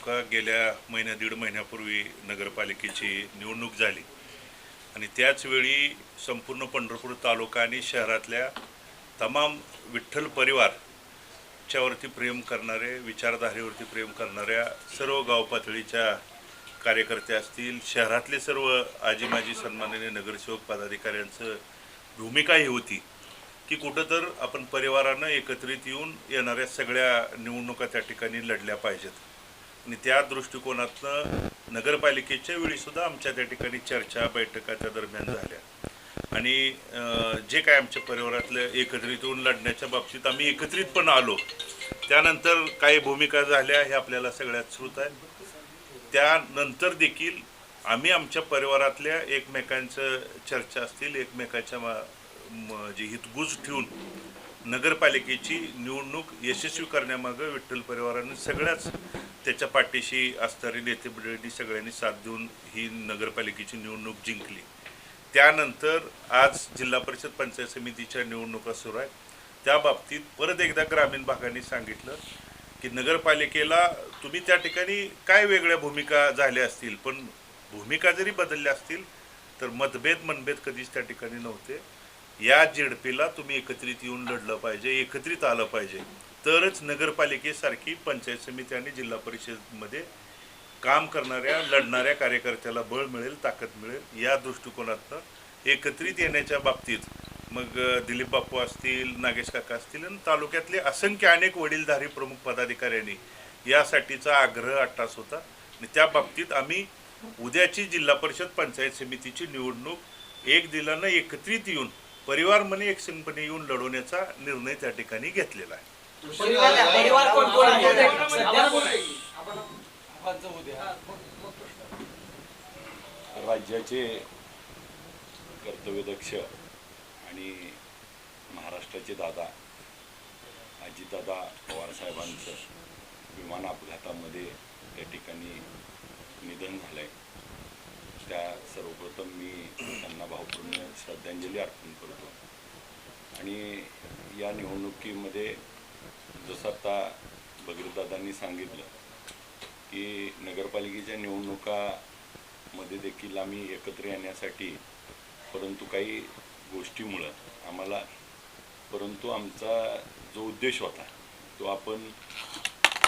का गेल्या दीड महिन्यापूर्वी नगरपालिकेची निवडणूक झाली आणि त्याचवेळी संपूर्ण पंढरपूर तालुका आणि शहरातल्या तमाम विठ्ठल परिवारच्यावरती प्रेम करणारे, विचारधारेवरती प्रेम करणाऱ्या सर्व गाव पातळीच्या कार्यकर्ते असतील, शहरातले सर्व आजी माजी सन्माननीय नगरसेवक पदाधिकाऱ्यांचं भूमिका ही होती की कुठं तर आपण परिवारानं एकत्रित येऊन येणाऱ्या सगळ्या निवडणुका त्या ठिकाणी लढल्या पाहिजेत. आणि त्या दृष्टिकोनातनं नगरपालिकेच्या वेळीसुद्धा आमच्या त्या ठिकाणी चर्चा बैठका त्या दरम्यान झाल्या आणि जे काय आमच्या परिवारातलं एकत्रित येऊन लढण्याच्या बाबतीत आम्ही एकत्रित पण आलो. त्यानंतर काही भूमिका झाल्या हे आपल्याला सगळ्यात श्रुत आहे. त्यानंतर देखील आम्ही आमच्या परिवारातल्या एकमेकांचं चर्चा असतील, एकमेकाच्या जे हितगुज ठेवून नगरपालिकेची निवडणूक यशस्वी करण्यामागं विठ्ठल परिवाराने सगळ्याच त्याच्या पाठीशी असणारी नेते मंडळींनी सगळ्यांनी साथ देऊन ही नगरपालिकेची निवडणूक जिंकली. त्यानंतर आज जिल्हा परिषद पंचायत समितीच्या निवडणुका सुरू आहेत. त्या बाबतीत परत एकदा ग्रामीण भागाने सांगितलं की नगरपालिकेला तुम्ही त्या ठिकाणी काय वेगळ्या भूमिका झाल्या असतील, पण भूमिका जरी बदलल्या असतील तर मनभेद कधीच त्या ठिकाणी नव्हते. या झेडपीला तुम्ही एकत्रित येऊन लढलं पाहिजे, एकत्रित आलं पाहिजे, तरच नगरपालिकेसारखी पंचायत समिती आणि जिल्हा परिषदमध्ये काम करणाऱ्या लढणाऱ्या कार्यकर्त्याला बळ मिळेल, ताकद मिळेल. या दृष्टिकोनातनं एकत्रित येण्याच्या बाबतीत मग दिलीप बापू असतील, नागेश काका असतील आणि तालुक्यातले असंख्य अनेक वडीलधारी प्रमुख पदाधिकाऱ्यांनी यासाठीचा आग्रह अट्टास होता आणि त्या बाबतीत आम्ही उद्याची जिल्हा परिषद पंचायत समितीची निवडणूक एक दिलानं एकत्रित येऊन परिवार म्हणे एकसंघपणे येऊन लढवण्याचा निर्णय त्या ठिकाणी घेतलेला आहे. राज्याचे कर्तव्यदक्ष आणि महाराष्ट्राचे दादा अजितदादा पवार साहेबांचं विमान अपघातामध्ये त्या ठिकाणी निधन झालं आहे. त्या सर्वप्रथम मी त्यांना भावपूर्ण श्रद्धांजली अर्पण करतो. आणि या निवडणुकीमध्ये जसं आता भगीरथदादांनी सांगितलं की नगरपालिकेच्या निवडणुकामध्ये देखील आम्ही एकत्र येण्यासाठी, परंतु काही गोष्टीमुळं आम्हाला, परंतु आमचा जो उद्देश होता तो आपण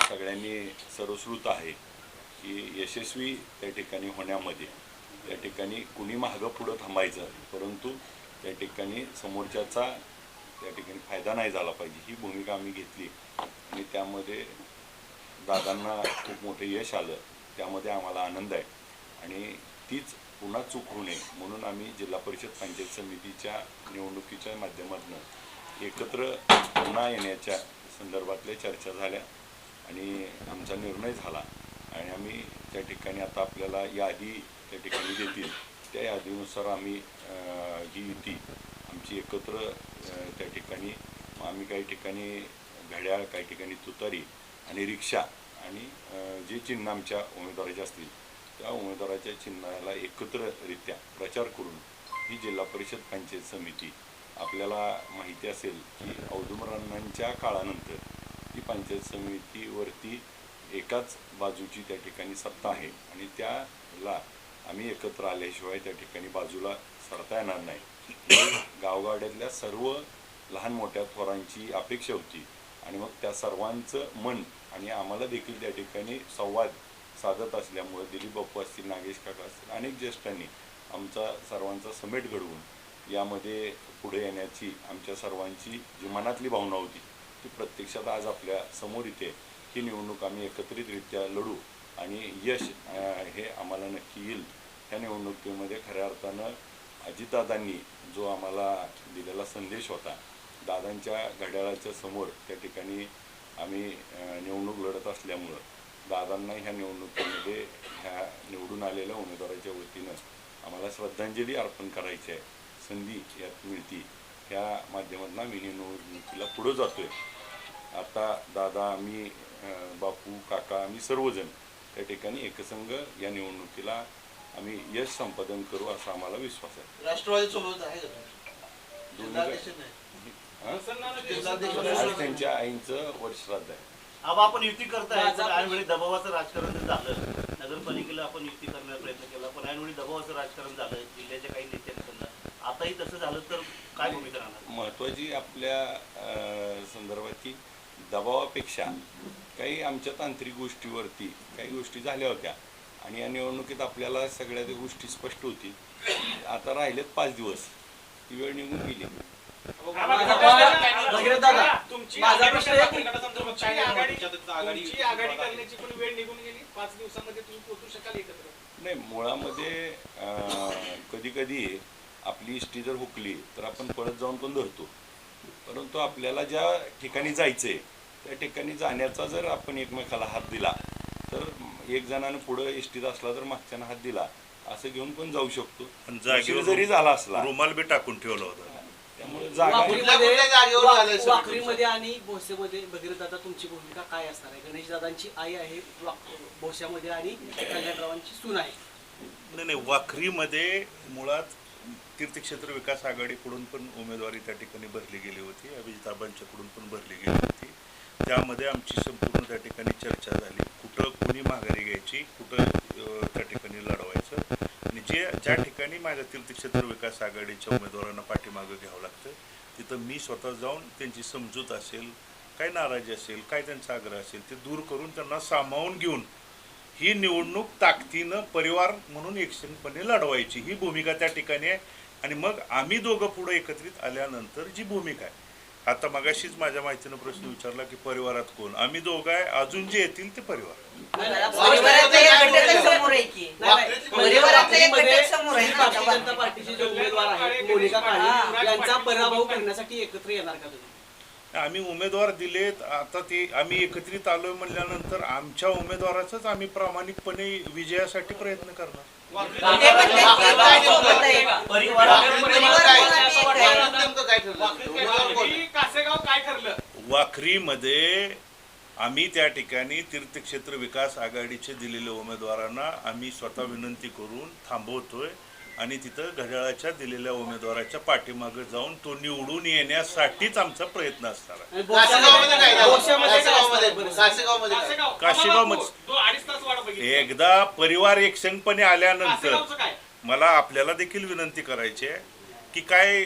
सगळ्यांनी सर्वश्रुत आहे की यशस्वी त्या ठिकाणी होण्यामध्ये त्या ठिकाणी कुणी मागं पुढं थांबायचं, परंतु त्या ठिकाणी समोरच्याचा त्या ठिकाणी फायदा नाही झाला पाहिजे ही भूमिका आम्ही घेतली आणि त्यामध्ये दादांना खूप मोठं यश आलं. त्यामध्ये आम्हाला आनंद आहे आणि तीच पुन्हा चूक होऊ नये म्हणून आम्ही जिल्हा परिषद पंचायत समितीच्या निवडणुकीच्या माध्यमातून एकत्र पुन्हा येण्याच्या संदर्भातल्या चर्चा झाल्या आणि आमचा निर्णय झाला आणि आम्ही त्या ठिकाणी आता आपल्याला यादी त्या ठिकाणी देतील त्या यादीनुसार आम्ही ही युती आमची एकत्र त्या ठिकाणी आम्ही काही ठिकाणी घड्याळ, काही ठिकाणी तुतारी आणि रिक्षा आणि जे चिन्ह आमच्या उमेदवाराचे असतील त्या उमेदवाराच्या चिन्हाला एकत्ररित्या प्रचार करून ही जिल्हा परिषद पंचायत समिती, आपल्याला माहिती असेल की औदुंबरावांच्या काळानंतर ही पंचायत समितीवरती एकाच बाजूची त्या ठिकाणी सत्ता आहे आणि त्याला आम्ही एकत्र आल्याशिवाय त्या ठिकाणी बाजूला सरता येणार नाही. गावगाड्यातल्या सर्व लहान मोठ्या थोरांची अपेक्षा होती आणि मग त्या सर्वांचं मन आणि आम्हाला देखील त्या ठिकाणी संवाद साधत असल्यामुळे दिलीप बापू असतील, नागेश काका असतील, अनेक ज्येष्ठांनी आमचा सर्वांचा समेट घडवून यामध्ये पुढे येण्याची आमच्या सर्वांची जी मनातली भावना होती ती प्रत्यक्षात आज आपल्या समोर इथे ही निवडणूक आम्ही एकत्रितरित्या लढू आणि यश हे आम्हाला नक्की येईल. ह्या निवडणुकीमध्ये खऱ्या अर्थानं अजितदादांनी जो आम्हाला दिलेला संदेश होता, दादांच्या घड्याळाच्या समोर त्या ठिकाणी आम्ही निवडणूक लढत असल्यामुळं दादांना ह्या निवडणुकीमध्ये ह्या निवडून आलेल्या उमेदवाराच्या वतीनं आम्हाला श्रद्धांजली अर्पण करायची आहे. संधी यात मिळती ह्या माध्यमातून आम्ही निवडणुकीला पुढं जातो आहे. आता दादा, मी, बापू, काका, आम्ही सर्वजण त्या ठिकाणी एकसंघ या निवडणुकीला आम्ही यश संपादन करू असा आम्हाला विश्वास आहे. राष्ट्रवादीसोबत आहे आज त्यांच्या आईंचं वर्षश्राद्ध आहे. अब आपण युती करताय पण ऐनवेळी दबावाचं राजकारण जर झालं, नगरपालिकेला आपण युती करण्याचा प्रयत्न केला पण ऐनवेळी दबावाचं राजकारण झालं जिल्ह्याच्या काही नेत्यांकडनं, आताही तसं झालं तर काय भूमिका राहणार? महत्त्वाची आपल्या संदर्भात की दबावापेक्षा काही आमच्या तांत्रिक गोष्टीवरती काही गोष्टी झाल्या होत्या आणि या निवडणुकीत आपल्याला सगळ्या त्या गोष्टी स्पष्ट होती. आता राहिलेत 5 दिवस, ती वेळ निघून गेली. तुमची आघाडी करण्याची पण वेळ निघून गेली. 5 दिवसांमध्ये तुम्ही पोहोचू शकाल एकत्र? नाही, मुळामध्ये कधी कधी आपली इष्टी जर हुकली तर आपण परत जाऊन पण धरतो, परंतु आपल्याला ज्या ठिकाणी जायचंय त्या ठिकाणी जाण्याचा जर आपण एकमेकाला हात दिला तर एक जणानं पुढं इष्टीत असला तर मागच्यानं हात दिला असं घेऊन पण जाऊ शकतो. आणि जागेवर जरी झाला असला रुमाल बी टाकून ठेवला होता. त्यामुळे जागा वाखरीमध्ये आणि भोसेमध्ये भगीरथदादा तुमची भूमिका काय असणार आहे? गणेशदादांची आई आहे भोश्यामध्ये आणि कल्याणरावांची सून आहे. नाही, वाखरीमध्ये मुळात तीर्थक्षेत्र विकास आघाडीकडून पण उमेदवारी त्या ठिकाणी भरली गेली होती, अभिजिताबांच्याकडून पण भरली गेली होती. त्यामध्ये आमची संपूर्ण त्या ठिकाणी चर्चा झाली, कुठं कोणी माघारी घ्यायची, कुठं त्या ठिकाणी लढवायचं. आणि ज्या ठिकाणी माझ्या तीर्थक्षेत्र विकास आघाडीच्या उमेदवारांना पाठीमागं घ्यावं लागतं तिथं मी स्वतः जाऊन त्यांची समजूत असेल, काय नाराजी असेल, काय त्यांचा आग्रह असेल ते दूर करून त्यांना सामावून घेऊन ही निवडणूक ताकदीनं परिवार म्हणून एकसंघपणे लढवायची ही भूमिका त्या ठिकाणी आहे. आणि मग आम्ही दोघं पुढे एकत्रित आल्यानंतर जी भूमिका आहे, आता मगाशीच माझ्या माहितीनं प्रश्न विचारला की परिवारात कोण, आम्ही दोघं आहे, अजून जे येतील ते परिवार. भारतीय जनता पार्टीचे जे उमेदवार आहेत मोनिका काळे यांचा पराभव करण्यासाठी एकत्र येणार का तुम्ही? आम्ही उमेदवार दिलेत, आता ते आम्ही एकत्रित आलोय म्हणल्यानंतर आमच्या उमेदवाराचाच आम्ही प्रामाणिकपणे विजयासाठी प्रयत्न करणार. वाखरीमध्ये आम्ही त्या ठिकाणी तीर्थक्षेत्र विकास आघाडीचे दिलेल्या उमेदवारांना आम्ही स्वतः विनंती करून थांबवतोय आणि तिथं घड्याळाच्या दिलेल्या उमेदवाराच्या पाठीमागे जाऊन तो निवडून येण्यासाठीच आमचा प्रयत्न असणार आहे. काशेगावमध्ये एकदा परिवार एकसंघपणे आल्यानंतर मला आपल्याला देखील विनंती करायची आहे की काय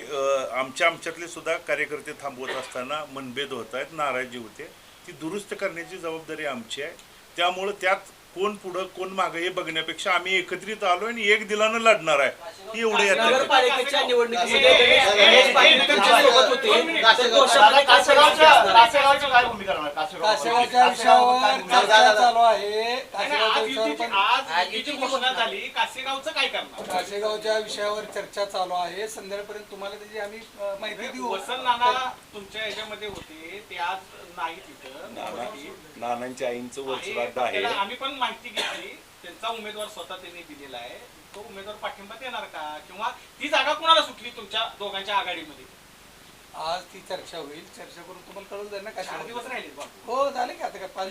आमच्यातले सुद्धा कार्यकर्ते थांबवत असताना मनभेद होत आहेत, नाराजी होते, ती दुरुस्त करण्याची जबाबदारी आमची आहे. त्यामुळं त्यात कोण पुढं कोण मागं हे बघण्यापेक्षा आम्ही एकत्रित आलो आणि एक दिलानं लढणार आहे एवढे. नगरपालिकेच्या निवडणुकीमध्ये गणेश पाटील तुमच्या सोबत होते, काय भूमिका राहणार? कासेगावच्या विषयावर चर्चा चालू आहे. घोषणा झाली, कासेगावचं काय करणार? कासेगावच्या विषयावर चर्चा चालू आहे. संध्याकाळपर्यंत तुम्हाला त्याची आम्ही माहिती देऊ. वसंत नाना तुमच्या याच्यामध्ये होते, ते आज नाही तिथं. नानांच्या आईंचं वचरात आहे. आम्ही पण माहिती घेतली, त्यांचा उमेदवार स्वतः त्यांनी दिलेला आहे. तो उमेदवार पाठिंबा देणार का किंवा ती जागा कोणाला सुटली तुमच्या दोघांच्या आघाडीमध्ये? आज ती चर्चा होईल. चर्चा करून तुम्हाला कळून जाईल ना. 4 दिवस राहिले. हो झाले की आता काय 5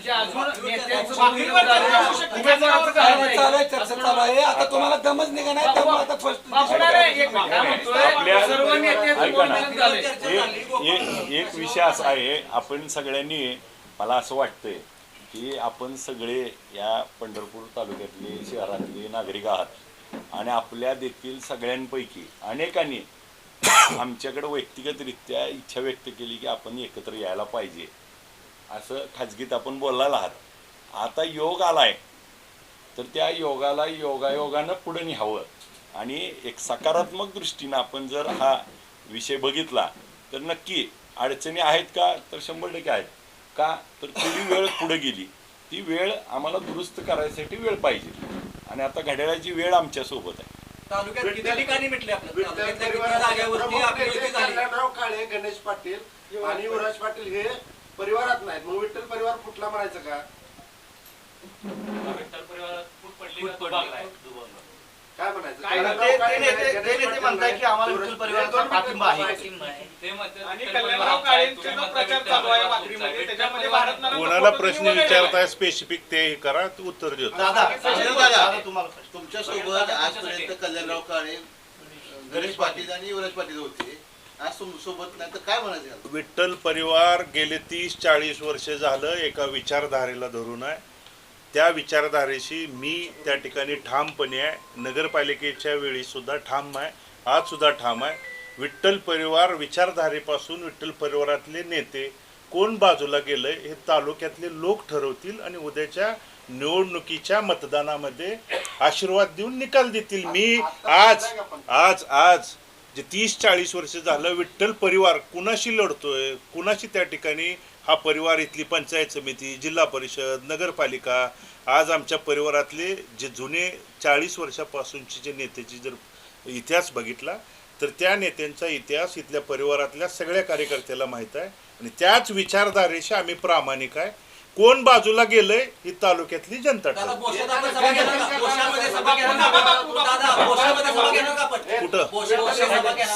चर्चा चालू आहे. आता तुम्हाला दमच निघा नाही त्यामुळे आता फर्स्ट एक विषय असा आहे, आपण सगळ्यांनी, मला असं वाटतंय की आपण सगळे या पंढरपूर तालुक्यातले शहरातले नागरिक आहात आणि आपल्या देखील सगळ्यांपैकी अनेकांनी आमच्याकडे व्यक्तिगतरित्या इच्छा व्यक्त केली की आपण एकत्र यायला पाहिजे, असं खाजगीत आपण बोलायला आहात. आता योग आलाय तर त्या योगाला योगायोगानं पुढे न्यावं आणि एक सकारात्मक दृष्टीनं आपण जर हा विषय बघितला तर नक्की अडचणी आहेत का, तर 100% आहेत. का तर थोडी वेळ पुढे गेली, ती वेळ आम्हाला दुरुस्त करायसाठी वेळ पाहिजे आणि आता घड्याळाची वेळ आमच्या सोबत आहे. तालुक्यात किती ठिकाणी भेटले कल्याणराव काळे, गणेश पाटील आणि युवराज पाटील हे परिवारात नाहीत, मग विठ्ठल परिवार फुटला म्हणायचं का? विठ्ठल परिवारात फूट पडली का दुभागला आहे? काय म्हणायचं? ते नेते म्हणताय की आम्हाला विठ्ठल परिवाराचा पाठिंबा आहे आणि कल्याणराव काळेंचा जो प्रचार चालू आहे वाखरीमध्ये, त्याच्यामध्ये भारत कोणाला प्रश्न विचारताय स्पेसिफिक ते हे करा, तू उत्तर देतो. दादा तुम्हाला तुमच्या सोबत आजपर्यंत कल्याणराव काळे, गणेश पाटील आणि युवराज पाटील होते आज सोबत नाही तर काय म्हणायचं याला? विठ्ठल परिवार गेले 30-40 वर्ष झालं एका विचारधारेला धरून आहे. त्या विचारधारेशी मी त्या ठिकाणी ठामपणे आहे. नगरपालिकेच्या वेळी सुद्धा ठाम आहे, आज सुद्धा ठाम आहे. विठ्ठल परिवार विचारधारेपासून विठ्ठल परिवारातले नेते कोण बाजूला गेलंय हे तालुक्यातले लोक ठरवतील आणि उद्याच्या निवडणुकीच्या मतदानामध्ये आशीर्वाद देऊन निकाल देतील. मी आज आज आज जे 30-40 वर्ष झालं विठ्ठल परिवार कुणाशी लढतोय, कुणाशी त्या ठिकाणी हा परिवार, इथली पंचायत समिती, जिल्हा परिषद, नगरपालिका, आज आमच्या परिवारातले जे जुने 40 वर्षापासूनचे जे नेत्याची जर इतिहास बघितला तर त्या नेत्यांचा इतिहास इथल्या परिवारातल्या सगळ्या कार्यकर्त्याला माहीत आहे आणि त्याच विचारधारेशी आम्ही प्रामाणिक आहे. कोण बाजूला गेलंय ही तालुक्यातली जनता ठरवते. कुठं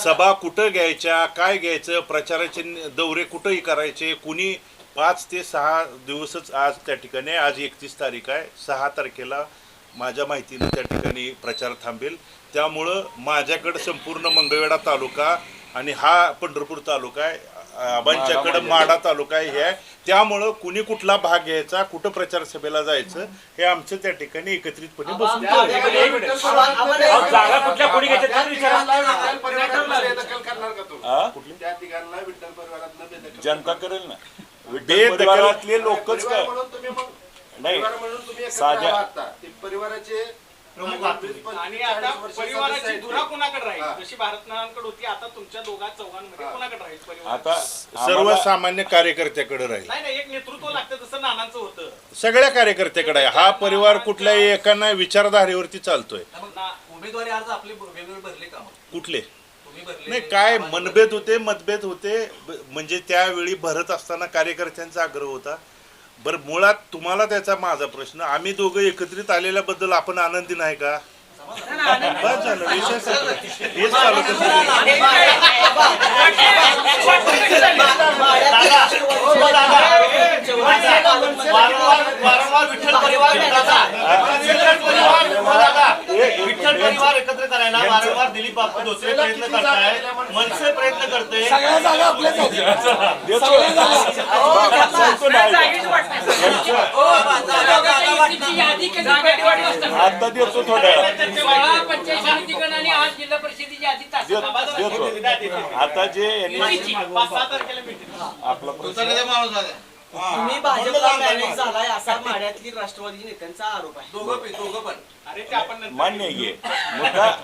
सभा कुठं घ्यायच्या, काय घ्यायचं, प्रचाराचे दौरे कुठंही करायचे, कुणी 5 ते 6 दिवसच आज त्या ठिकाणी, आज 31 तारीख आहे, 6 तारखेला माझ्या माहितीनं त्या ठिकाणी प्रचार थांबेल. त्यामुळं माझ्याकडं संपूर्ण मंगळवेढा तालुका आणि हा पंढरपूर तालुका आहे, आबांच्याकडं माढा तालुका आहे. हे आहे त्यामुळं कुणी कुठला भाग घ्यायचा, कुठं प्रचार सभेला जायचं हे आमचं त्या ठिकाणी एकत्रितपणे बसून जागा कुठल्या कोणी दखल करणार का तू? त्या ठिकाणला विठ्ठल परिवारात बेदखल जनता करेल ना. बेदखल- परिवारातले लोकच परिवार काय म्हणून तुम्ही मग नाही. परिवार म्हणून तुम्ही एकत्र साध्या- आहात आता. ते परिवाराचे प्रमुख आहात तुम्ही. 40 आणि आता वर्ष परिवाराची सदस्य धुरा आहेत. कोणाकडे हा. राहील, जशी भारतनारायणकडे होती, आता तुमच्या दोघा चौघांमध्ये कोणाकडे राहील परिवार? आता सर्वसामान्य कार्यकर्त्याकडे राहील. नाही, एक नेतृत्व लागतं, जसं नानांचं होतं. सगळ्या कार्यकर्त्याकडे आहे. हा परिवार कुठल्याही एकाना विचारधारेवरती चालतोय. उमेदवारी अर्ज आपले वेगवेगळे भरले का? कुठले तुम्ही भरले? नाही, काय मनभेद होते, मतभेद होते, म्हणजे त्यावेळी भरत असताना कार्यकर्त्यांचा आग्रह होता. बरं, मुळात तुम्हाला त्याचा माझा प्रश्न, आम्ही दोघं एकत्रित आलेल्याबद्दल आपण आनंदी नाही का? बस झालं, विषय संपला. हेच चालू वारंवार विठ्ठल परिवार विठ्ठल परिवार एकत्र करायला वारंवार दिलीप बापू भोसले प्रयत्न करताय, मनसे प्रयत्न करते. आता देतो थोड्या आज जिल्हा परिषदेची यादी देतो. आता जे यांनी 5-6 तारखेला meeting. आपला प्रश्न तुम्ही भाजपला मॅनेज झालाय असा माढ्यातील राष्ट्रवादी नेत्यांचा आरोप आहे. दोघं पण. अरे ते आपण नंतर- मान्य आहे.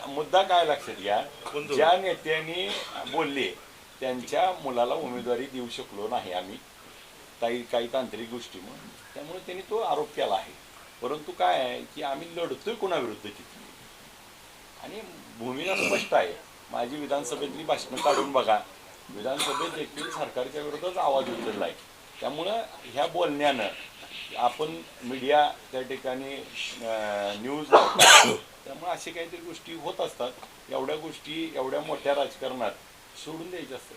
मुद्दा काय लक्षात घ्या, ज्या नेत्यांनी बोलले त्यांच्या मुलाला उमेदवारी देऊ शकलो नाही आम्ही काही तांत्रिक गोष्टी म्हणून, त्यामुळे त्यांनी तो आरोप केला आहे. परंतु काय आहे की आम्ही लढतोय कोणाविरुद्ध तिथे आणि भूमिका स्पष्ट आहे. माझी विधानसभेतली भाषणं काढून बघा, विधानसभेत देखील सरकारच्या विरोधात आवाज उचलला आहे. त्यामुळं ह्या बोलण्यानं आपण मीडिया त्या ठिकाणी न्यूज लावतो, त्यामुळे असे काहीतरी गोष्टी होत असतात. एवढ्या गोष्टी एवढ्या मोठ्या राजकारणात सोडून द्यायच्या असतात.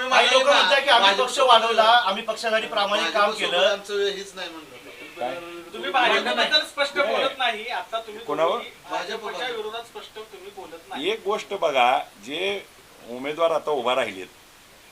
काही लोक म्हणतात की आम्ही पक्ष वाढवला, आम्ही पक्षासाठी प्रामाणिक काम केलं. हेच नाही म्हणलं. काय तुम्ही भाजपबद्दल स्पष्ट बोलत नाही. आता तुम्ही कोणावर? भाजपच्या विरोधात स्पष्ट तुम्ही बोलत नाही. एक गोष्ट बघा, जे उमेदवार आता उभा राहिलेत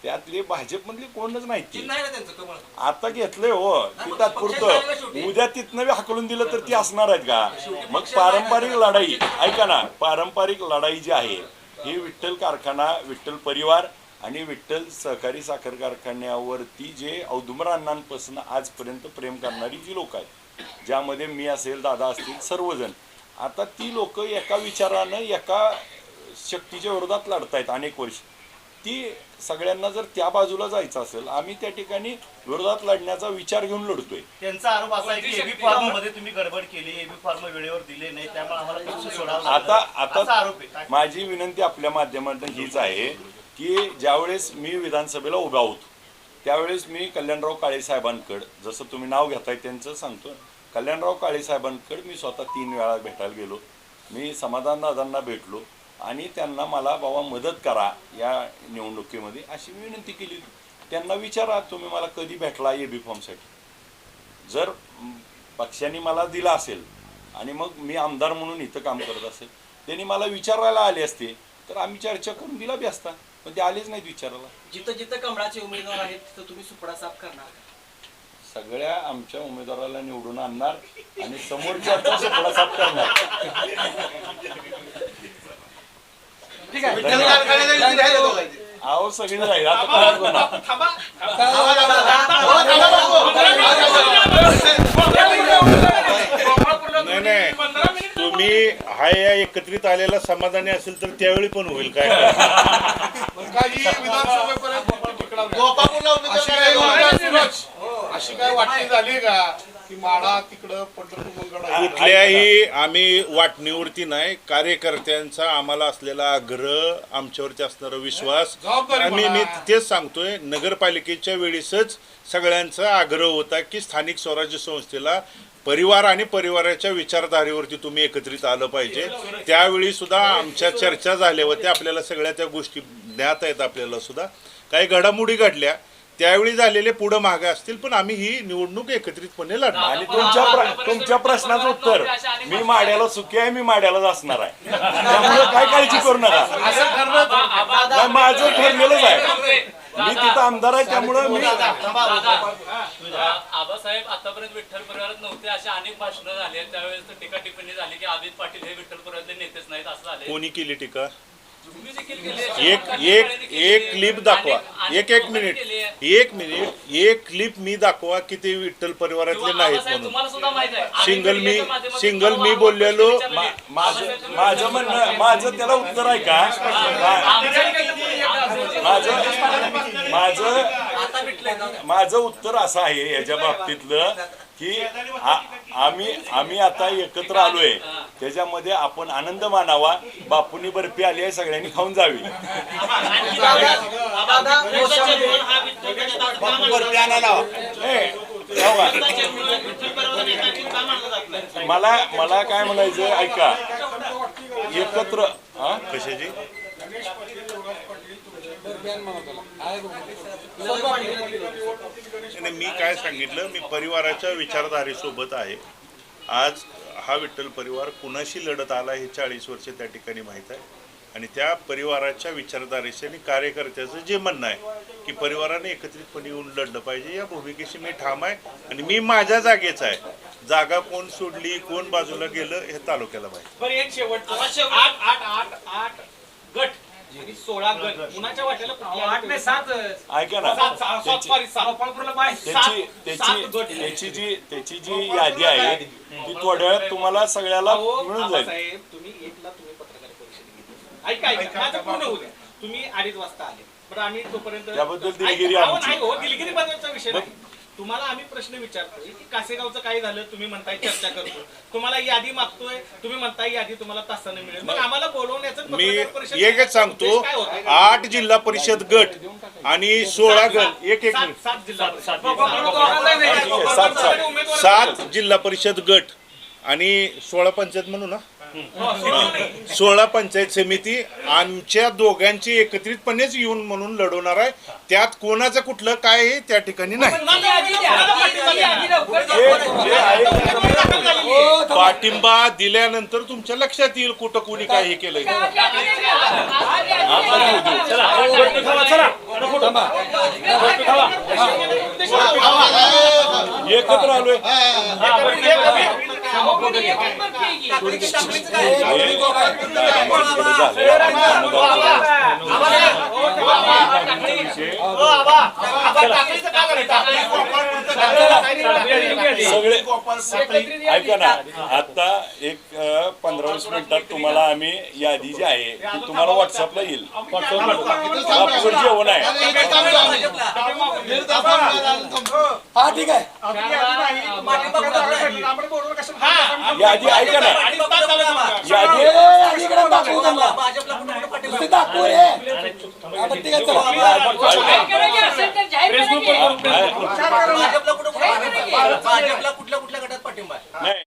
त्यातले भाजपमधले कोणच नाहीत. नाही ना त्यांचं कमळ. आता घेतलंय हो, ती तात्पुरतं. उद्या तिथनं हाकलून दिलं तर ती असणार आहेत का? मग पारंपरिक लढाई, ऐका ना, पारंपरिक लढाई जी आहे ही विठ्ठल कारखाना, विठ्ठल परिवार आणि विठ्ठल सहकारी साखर कारखान्यावरती जे औदुंबर अण्णांपासून आजपर्यंत प्रेम करणारी जी लोक आहेत, ज्यामध्ये मी असेल, दादा असतील, सर्वजण, आता ती लोक एका विचारानं एका शक्तीच्या विरोधात लढतायत अनेक वर्ष. ती सगळ्यांना जर त्या बाजूला जायचं असेल, आम्ही त्या ठिकाणी विरोधात लढण्याचा विचार घेऊन लढतोय. त्यांचा आरोप असा आहे की एबी फॉर्म मध्ये तुम्ही गडबड केली, एबी फॉर्म वेळेवर दिले नाही, त्यामुळे आम्हाला पक्ष सोडावा लागला. असा आता आरोप आहे. काय? माझी विनंती आपल्या माध्यमातून हीच आहे की ज्यावेळेस मी विधानसभेला उभा होतो त्यावेळेस मी कल्याणराव काळे साहेबांकडे, जसं तुम्ही नाव घेताय त्यांचं सांगतो, कल्याणराव काळे साहेबांकडे मी स्वतः 3 वेळा भेटायला गेलो. मी समाधान दादांना भेटलो आणि त्यांना मला बाबा मदत करा या निवडणुकीमध्ये अशी मी विनंती केली. त्यांना विचारा तुम्ही मला कधी भेटला एबी फॉर्मसाठी. जर पक्षाने मला दिला असेल आणि मग मी आमदार म्हणून इथं काम करत असेल, त्यांनी मला विचारायला आले असते तर आम्ही चर्चा करून दिला बी असता. पण ते आलेच नाहीत विचारायला. जिथं जिथं कमळाचे उमेदवार आहेत तिथं तुम्ही सुपडा साफ करणार. सगळ्या आमच्या उमेदवाराला निवडून आणणार आणि समोरच्या सुपडा साफ करणार. ठीक आहे. अहो सगळी राहील आता काय करणार? थांबा. नाही नाही, 15 मिनिट तुम्ही हा या एकत्रित आलेला समाधानी असेल तर त्यावेळी पण होईल काय. अशी काय वाटणी झाली का की माडा तिकडं पंढरपूर मंगळ कुठल्याही आम्ही वाटणीवरती नाही, कार्यकर्त्यांचा आम्हाला असलेला आग्रह, आमच्यावरती असणारा विश्वास, आणि मी तेच सांगतोय, नगरपालिकेच्या वेळेसच सगळ्यांचा आग्रह होता की स्थानिक स्वराज्य संस्थेला परिवार आणि परिवाराच्या विचारधारेवरती तुम्ही एकत्रित आलं पाहिजे. त्यावेळी सुद्धा आमच्या चर्चा झाल्या होत्या, आपल्याला सगळ्या त्या गोष्टी ज्ञात आहेत. आपल्याला सुद्धा काही घडामोडी घडल्या त्यावेळी झालेले पुढं मागे असतील, पण आम्ही ही निवडणूक एकत्रितपणे लढणार. आणि तुमच्या प्रश्नाचं उत्तर, मी माड्याला सुखी आहे, मी माड्यालाच असणार आहे, त्यामुळे काय काळजी करू नका. नाही, माझं ठरलेलंच आहे, मी तिथं आमदार आहे, त्यामुळं मी. आबासाहेब आतापर्यंत विठ्ठल परिवारात नव्हते, अशा अनेक भाषणं झाली आहेत. त्यावेळेस टीका टिप्पणी झाली की अभित पाटील हे विठ्ठल परिवारातले नेतेच नाहीत, असं झाले. कोणी केली टीका? तुम्ही देखील केली. एक क्लिप दाखवा. एक मिनिट, एक क्लिप मी दाखवा की ते विठ्ठल परिवारातले नाहीत म्हणून. तुम्हाला सुद्धा माहित आहे, सिंगल मी बोललेलो. माझं म्हणणं, माझं त्याला उत्तर आहे का? माझं उत्तर असं आहे याच्या बाबतीतलं की आम्ही आता एकत्र आलोय, त्याच्यामध्ये आपण आनंद मानावा. बापूंनी बर्फी आली आहे, सगळ्यांनी खाऊन जावी. मला काय म्हणायचं ऐका, एकत्र कशाची? मी काय सांगितलं, मी परिवाराच्या विचारधारेसोबत आहे. आज हा विठ्ठल परिवार कुणाशी लढत आला हे 40 वर्ष त्या ठिकाणी माहीत आहे, आणि त्या परिवाराच्या विचारधारेचे आणि कार्यकर्त्याचं जे म्हणणं आहे की परिवाराने एकत्रितपणे येऊन लढलं पाहिजे, या भूमिकेशी मी ठाम आहे. आणि मी माझ्या जागेच आहे. जागा कोण सोडली, कोण बाजूला गेलं, हे तालुक्याला माहिती. बरं, एक शेवटचं. 8 गट आणि 16 गट कुणाच्या वाटेला? 8 ने 7. ऐका ना, त्याची जी यादी आहे ती थोड्या वेळात तुम्हाला सगळ्याला मिळून जाईल. साहेब, तुम्ही 1ला पत्रकार परिषद घेतली. ऐका माझं पूर्ण होऊ द्या. तुम्ही 2:30 वाजता आले. बरं, आम्ही तोपर्यंत त्याबद्दल दिलगिरी आमची. नाही हो, दिलगिरी बद्दलचा विषय नाही. तुम्हाला आम्ही प्रश्न विचारतोय की कासेगावचं काय झालं, तुम्ही म्हणताय चर्चा करतो, तुम्हाला यादी मागतोय, तुम्ही म्हणताय यादी तुम्हाला तासाने मिळेल. मग आम्हाला बोलवण्याचं मी पत्रकार परिषद एकच सांगतो, 8 जिल्हा परिषद गट आणि 16 गट, एक 7 जिल्हा परिषद. 7 जिल्हा परिषद गट आणि 16 पंचायत म्हणू ना, 16 पंचायत समिती आमच्या दोघांची एकत्रितपणेच येऊन म्हणून लढवणार आहे. त्यात कोणाचं कुठलं काय हे त्या ठिकाणी नाही. पाठिंबा दिल्यानंतर तुमच्या लक्षात येईल कुठं कोणी काय हे केलंय. एकत्र आलोय. सगळे ऐका ना, आता एक 15-20 मिनिटात तुम्हाला आम्ही यादी जी आहे ती तुम्हाला व्हॉट्सअपला येईल. बापूकडे जेवण आहे. हा ठीक आहे. यादी ऐका ना, यादी भाजपला कुठल्या कुठल्या गटात पाठिंबा आहे? नाही.